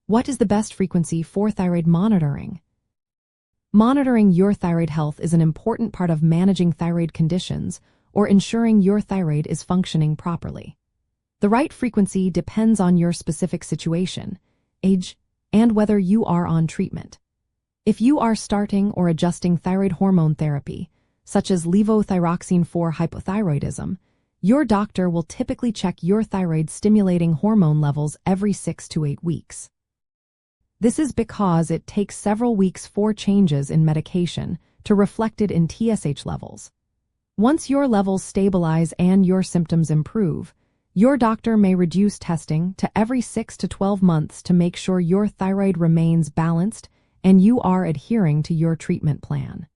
What is the best frequency for thyroid monitoring? Monitoring your thyroid health is an important part of managing thyroid conditions or ensuring your thyroid is functioning properly. The right frequency depends on your specific situation, age, and whether you are on treatment. If you are starting or adjusting thyroid hormone therapy, such as levothyroxine for hypothyroidism, your doctor will typically check your thyroid-stimulating hormone levels every 6 to 8 weeks. This is because it takes several weeks for changes in medication to reflect it in TSH levels. Once your levels stabilize and your symptoms improve, your doctor may reduce testing to every 6 to 12 months to make sure your thyroid remains balanced and you are adhering to your treatment plan.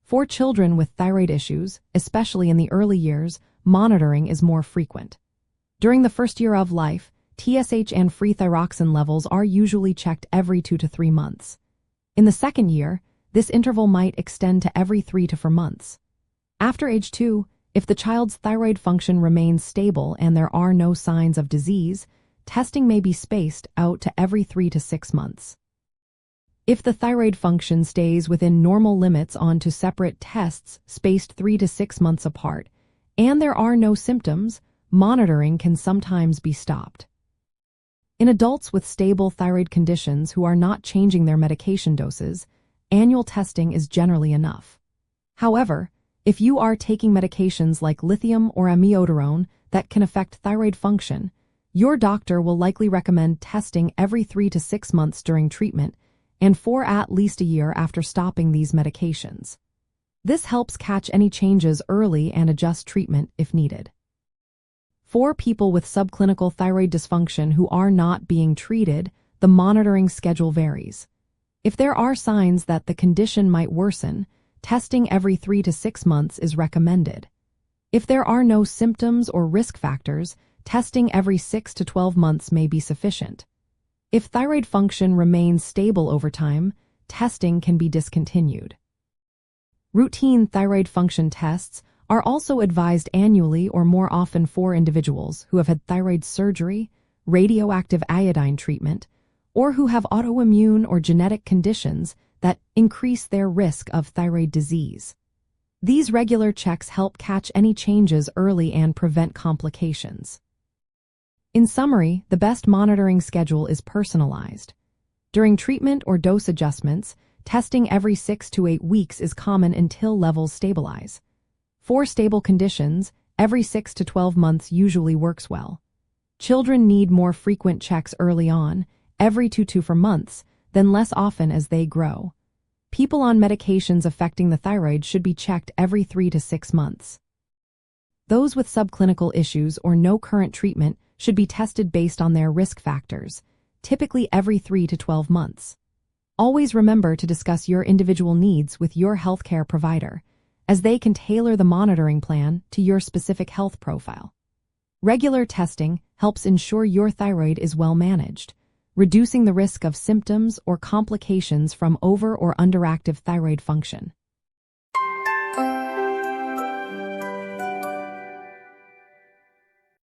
For children with thyroid issues, especially in the early years, monitoring is more frequent. During the first year of life, TSH and free thyroxine levels are usually checked every 2 to 3 months. In the second year, this interval might extend to every 3 to 4 months. After age 2, if the child's thyroid function remains stable and there are no signs of disease, testing may be spaced out to every 3 to 6 months. If the thyroid function stays within normal limits onto separate tests spaced 3 to 6 months apart, and there are no symptoms, monitoring can sometimes be stopped. In adults with stable thyroid conditions who are not changing their medication doses, annual testing is generally enough. However, if you are taking medications like lithium or amiodarone that can affect thyroid function, your doctor will likely recommend testing every 3 to 6 months during treatment and for at least a year after stopping these medications. This helps catch any changes early and adjust treatment if needed. For people with subclinical thyroid dysfunction who are not being treated, the monitoring schedule varies. If there are signs that the condition might worsen, testing every 3 to 6 months is recommended. If there are no symptoms or risk factors, testing every 6 to 12 months may be sufficient. If thyroid function remains stable over time, testing can be discontinued. Routine thyroid function tests are also advised annually or more often for individuals who have had thyroid surgery, radioactive iodine treatment, or who have autoimmune or genetic conditions that increase their risk of thyroid disease. These regular checks help catch any changes early and prevent complications. In summary, the best monitoring schedule is personalized. During treatment or dose adjustments, testing every 6 to 8 weeks is common until levels stabilize. For stable conditions, every 6 to 12 months usually works well. Children need more frequent checks early on, every 2 to 4 months, then less often as they grow. People on medications affecting the thyroid should be checked every 3 to 6 months. Those with subclinical issues or no current treatment should be tested based on their risk factors, typically every 3 to 12 months. Always remember to discuss your individual needs with your healthcare provider, as they can tailor the monitoring plan to your specific health profile. Regular testing helps ensure your thyroid is well managed, reducing the risk of symptoms or complications from over- or underactive thyroid function.